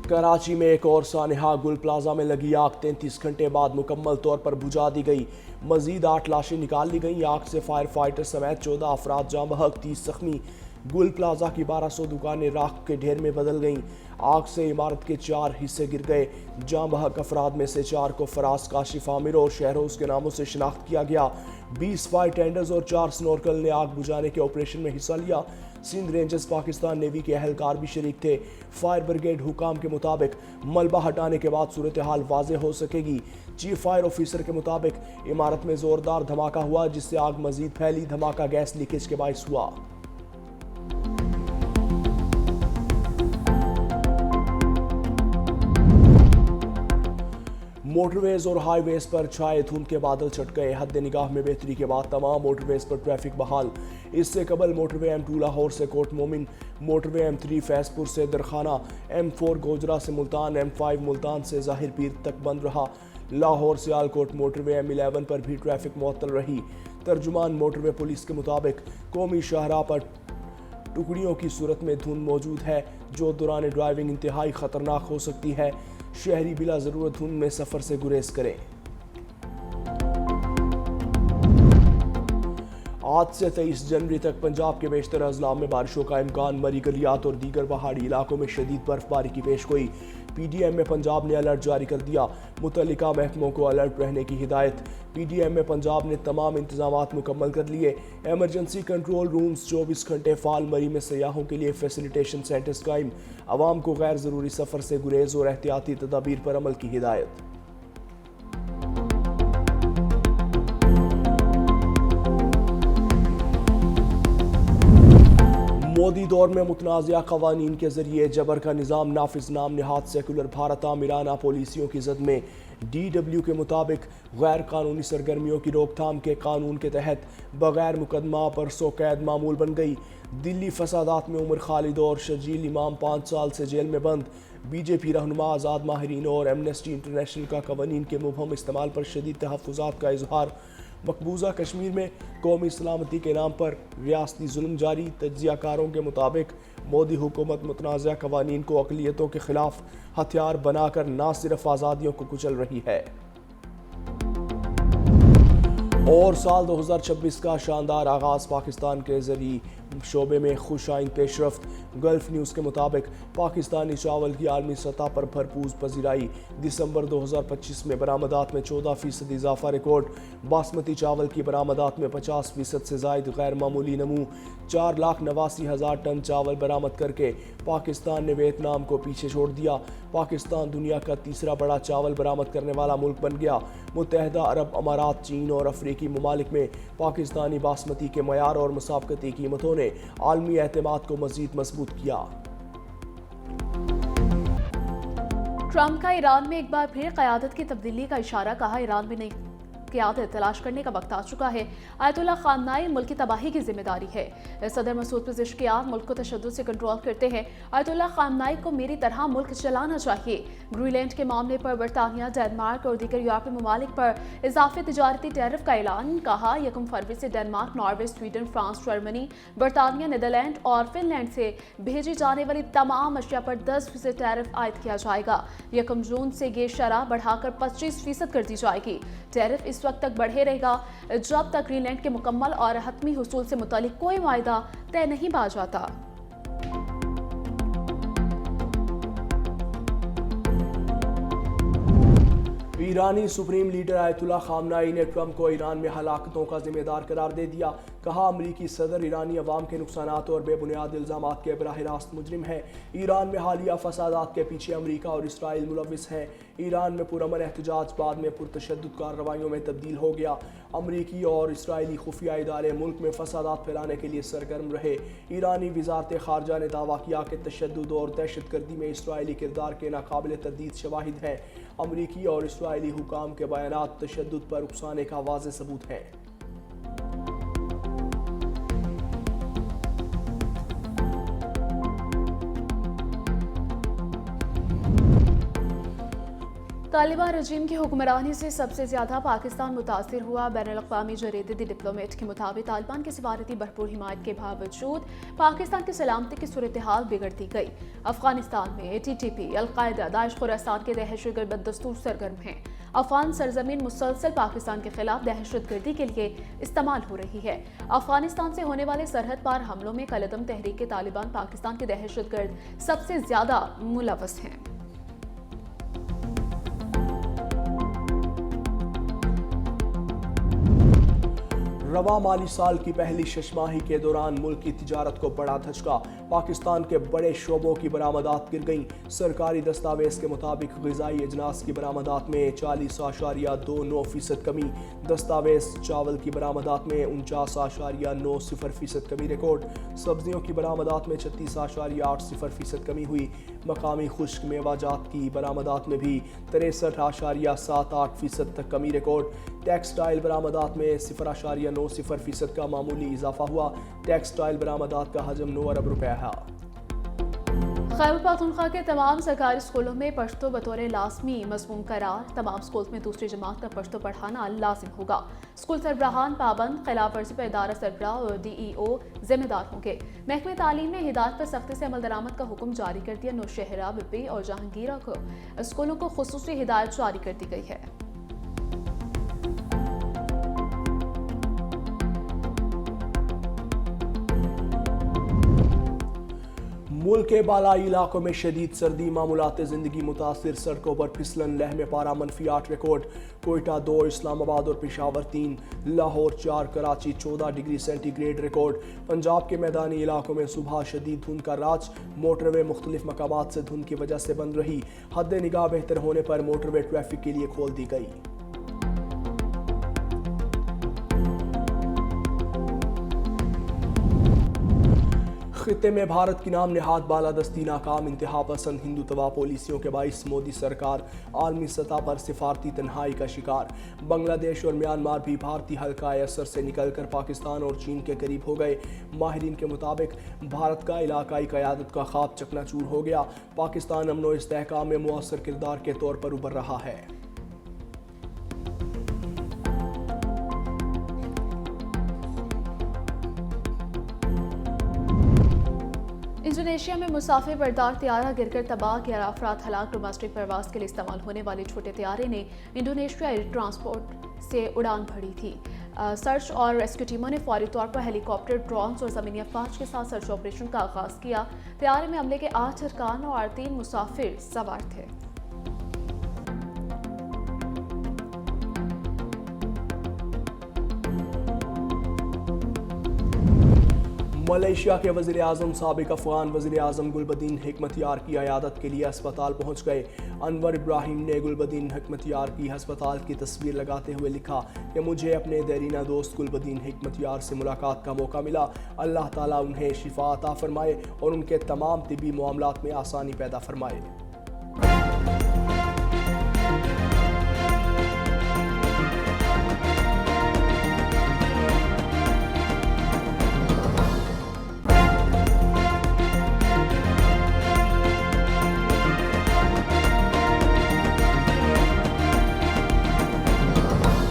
कराची में एक और सानहा गुल प्लाजा में लगी आग 33 घंटे बाद मुकम्मल तौर पर बुझा दी गई। मजीद 8 लाशें निकाल ली गई। आग से फायर फाइटर समेत 14 अफराद जाँ बहक, 30 जख्मी। गुल प्लाजा की 1200 दुकानें राख के ढेर में बदल गईं। आग से इमारत के 4 हिस्से गिर गए। जाँ बहक अफराद में से 4 को फराज, काशिफ, आमिर और शहरोज के नामों से शिनाख्त किया गया। 20 फायर टेंडर्स और 4 स्नॉर्कल ने आग बुझाने के ऑपरेशन में हिस्सा लिया। सिंध रेंजर्स पाकिस्तान नेवी के अहलकार भी शरीक थे। फायर ब्रिगेड हुकाम के मुताबिक मलबा हटाने के बाद सूरत हाल वाज़े हो सकेगी। चीफ फायर ऑफिसर के मुताबिक इमारत में जोरदार धमाका हुआ जिससे आग मजीद फैली। धमाका गैस लीकेज के बायस हुआ। मोटरवेज और हाईवेज पर छाए धुंध के बादल छट गए। हद निगाह में बेहतरी के बाद तमाम मोटरवेज पर ट्रैफिक बहाल। इससे कबल मोटरवे M2 लाहौर से कोट मोमिन, मोटरवे M3 फैजपुर से दरखाना, M4 गोजरा से मुल्तान, M5 मुल्तान से जाहिर पीर तक बंद रहा। लाहौर से आलकोट मोटरवे M11 पर भी ट्रैफिक मुअत्तल रही। तर्जुमान मोटरवे पुलिस के मुताबिक कौमी शाहराह पर टुकड़ियों की सूरत में धुंध मौजूद है जो दौरान ड्राइविंग इंतहाई खतरनाक हो सकती है। शहरी बिला जरूरत धुंध में सफर से गुरेज करें। आज से 23 जनवरी तक पंजाब के बेशतर अजला में बारिशों का इम्कान। मरी गलियात और दीगर पहाड़ी इलाकों में शदीद बर्फबारी की पेशगोई। PDM में पंजाब ने अलर्ट जारी कर दिया। मुतल्लिका महकमों को अलर्ट रहने की हिदायत। PDM में पंजाब ने तमाम इंतजामात मुकम्मल कर लिए। एमरजेंसी कंट्रोल रूम्स 24 घंटे फाल। मरी में सयाहों के लिए फैसिलिटेशन सेंटर्स कायम। आवाम को गैर ज़रूरी सफ़र से गुरेज और एहतियाती तदाबीर पर अमल की हिदायत। मोदी दौर में मुतनाज़िया क़वानीन के जरिए जबर का निज़ाम नाफिज। नाम नहाद सेकुलर भारत आमिराना पॉलिसियों की जद में। DW के मुताबिक गैर कानूनी सरगर्मियों की रोकथाम के कानून के तहत बगैर मुकदमा परसों कैद मामूल बन गई। दिल्ली फसादात में उमर खालिद और शजील इमाम 5 साल से जेल में बंद। BJP रहनुमा आज़ाद माहिरीन और एमनेस्टी इंटरनेशनल का क़वानीन के मुबहम इस्तेमाल पर शदीद तहफ़्फ़ुज़ात का इजहार। मकबूजा कश्मीर में कौमी सलामती के नाम पर रियासती जुल्म जारी। तज्ज़ियाकारों के मुताबिक मोदी हुकूमत मुतनाज़ा क़वानीन को अक़लियतों के खिलाफ हथियार बनाकर न सिर्फ आज़ादियों को कुचल रही है और साल 2026 का शानदार आगाज़ पाकिस्तान के ज़रिए शोबे में खुश आइंद पेशरफ्त। गल्फ न्यूज़ के मुताबिक पाकिस्तानी चावल की आलमी सतह पर भरपूर पजीराई। दिसंबर 2025 में बरामदात में 14% इजाफा रिकॉर्ड। बासमती चावल की बरामदात में 50% से ज़ायद गैर मामूली नमू। 4,89,000 टन चावल बरामद करके पाकिस्तान ने वियतनाम को पीछे छोड़ दिया। पाकिस्तान दुनिया का तीसरा बड़ा चावल बरामद करने वाला मुल्क बन गया। मुत्तहदा अरब अमारात, चीन और अफ्रीकी ममालिक में पाकिस्तानी बासमती के मयार और मुसाबकती कीमतों ने आलमी एतमाद को मजीद मजबूत किया। ट्रंप का ईरान में एक बार फिर क़यादत की तब्दीली का इशारा। कहा, ईरान में नई क़यादत तलाश करने का वक्त आ चुका है। आयतुल्लाह ख़ामनाई मुल्क की तबाही की जिम्मेदारी है। सदर मसूद पेज़ेश्कियान मुल्क को तशद्दुद से कंट्रोल करते हैं। आयतुल्लाह ख़ामनाई को मेरी तरह मुल्क चलाना चाहिए। ग्रीनलैंड के मामले पर बरतानिया, डेनमार्क और दीगर यूरोपीय ममालिक पर इजाफी तिजारती टैरिफ का ऐलान। कहा, 1 फरवरी से Denmark, Norway, Sweden, France, Germany, बरतानिया, नीदरलैंड और फिनलैंड से भेजी जाने वाली तमाम अशिया पर 10% टैरिफ आयद किया जाएगा। 1 जून से ये शरह बढ़ाकर 25% कर दी जाएगी। टैरिफ इस वक्त तक बढ़े रहेगा जब तक ग्रीनलैंड के मुकम्मल और हतमी हुसूल से मुतालिक कोई वायदा तय नहीं पा जाता। ईरानी सुप्रीम लीडर आयतुल्लाह ख़ामनाई ने ट्रंप को ईरान में हलाकतों का जिम्मेदार करार दे दिया। कहा, अमरीकी सदर ईरानी अवाम के नुकसानात और बेबुनियाद इल्ज़ामात के बराह रास्त मुजरिम है। ईरान में हालिया फसादात के पीछे अमरीका और इसराइल मुलविस हैं। ईरान में पुरअमन एहतजाज बाद में पुरतशद्दुद कार्रवाइयों में तब्दील हो गया। अमरीकी और इसराइली खुफिया इदारे मुल्क में फसादात फैलाने के लिए सरगर्म रहे। ईरानी वज़ारत ख़ारजा ने दावा किया कि तशद्दुद और दहशतगर्दी में इसराइली किरदार के नाकाबिल तरदीद शवाहिद हैं। अमरीकी और इसराइली हुकाम के बयानात तशद्दुद पर उकसाने का वाज़ेह सबूत हैं। तालिबान रजीम की हुक्मरानी से सबसे ज्यादा पाकिस्तान मुतासिर हुआ। बैनुल-अक़वामी जरीदे द डिप्लोमेट के मुताबिक तालिबान की सिफारती भरपूर हिमायत के बावजूद पाकिस्तान की सलामती की सूरत हाल बिगड़ती गई। अफगानिस्तान में TTP, अल-कायदा, दाइश खुरासान के दहशतगर्द बदस्तूर सरगर्म हैं। अफगान सरजमीन मुसलसल पाकिस्तान के खिलाफ दहशतगर्दी के लिए इस्तेमाल हो रही है। अफगानिस्तान से होने वाले सरहद पार हमलों में कलदम तहरीक तालिबान पाकिस्तान के दहशतगर्द सबसे ज्यादा मुलव्वस हैं। रवा माली साल की पहली शशमाही के दौरान मुल्क की तिजारत को बड़ा धचका। पाकिस्तान के बड़े शोबों की बरामदात गिर गईं। सरकारी दस्तावेज के मुताबिक ग़िज़ाई अजनास की बरामदात में 40.29% कमी। दस्तावेज चावल की बरामदात में 49.90% कमी रिकॉर्ड। सब्जियों की बरामदात में 36.80% कमी हुई। मकामी खुश्क मेवाजात की बरामदात में भी 63.78% तक कमी रिकॉर्ड। टेक्सटाइल बरामदात में 0.90% का मामूली इजाफा हुआ। टेक्सटाइल बरामदात का हजम 9 अरब रुपए है। खैबर पख्तूनख्वा के तमाम सरकारी स्कूलों में पश्तो बतौर लाजमी मज़मून करार। तमाम स्कूल में दूसरी जमात का पश्तो पढ़ाना लाजिम होगा। स्कूल सरबराहान पाबंद, खिलाफ वर्जी पर इदारा सरबराह और DEO जिम्मेदार होंगे। महकमे तालीम ने हिदायत पर सख्ती से अमल दरामद का हुक्म जारी कर दिया। नौशहरा, बिब्बी और जहांगीरा को स्कूलों को खुसूसी हिदायत जारी कर दी गई है। मुल्क के बालाई इलाकों में शदीद सर्दी, मामूलात ज़िंदगी मुतासिर। सड़कों पर फिसलन, लहम पारा -8 रिकॉर्ड। कोयटा 2, इस्लामाबाद और Peshawar 3, Lahore 4, Karachi 14 degree centigrade record. Punjab के मैदानी इलाकों में सुबह शदीद धुंध का राज। मोटरवे मुख्तलिफ मकामात से धुंध की वजह से बंद रही। हद निगाह बेहतर होने पर मोटरवे ट्रैफिक के लिए खोल दी गई। खित्ते में भारत की नाम नेहाद बालादस्ती नाकाम। इंतहा पसंद हिंदू तवा पॉलिसियों के बाइस मोदी सरकार आलमी सतह पर सिफारती तन्हाई का शिकार। बांग्लादेश और म्यांमार भी भारतीय हल्का असर से निकलकर पाकिस्तान और चीन के करीब हो गए। माहिरीन के मुताबिक भारत का इलाकाई क़यादत का ख्वाब चकनाचूर हो गया। पाकिस्तान अमन व इस्तेहकाम में मुअस्सर किरदार के तौर पर उभर रहा है। इंडोनेशिया में मुसाफिर बरदार त्यारा गिरकर तबाह, 11 अफराद हलाक। डोमेस्टिक परवास के लिए इस्तेमाल होने वाले छोटे त्यारे ने इंडोनेशिया एयर ट्रांसपोर्ट से उड़ान भरी थी। सर्च और रेस्क्यू टीमों ने फौरी तौर पर हेलीकॉप्टर, ड्रोन्स और ज़मीनी अफवाज के साथ सर्च ऑपरेशन का आगाज़ किया। त्यारे में अमले के 8 अरकान और 3 मुसाफिर सवार थे। मलेशिया के वज़ीर आज़म साबिक अफ़गान वज़ीर आज़म गुलबदीन हिकमतयार की अयादत के लिए अस्पताल पहुँच गए। अनवर इब्राहिम ने गुलबदीन हिकमतयार की अस्पताल की तस्वीर लगाते हुए लिखा कि मुझे अपने देरीना दोस्त गुलबदीन हिकमतयार से मुलाकात का मौका मिला। अल्लाह ताला उन्हें शिफा अता फरमाए और उनके तमाम तिबी मामलात में आसानी पैदा फरमाए।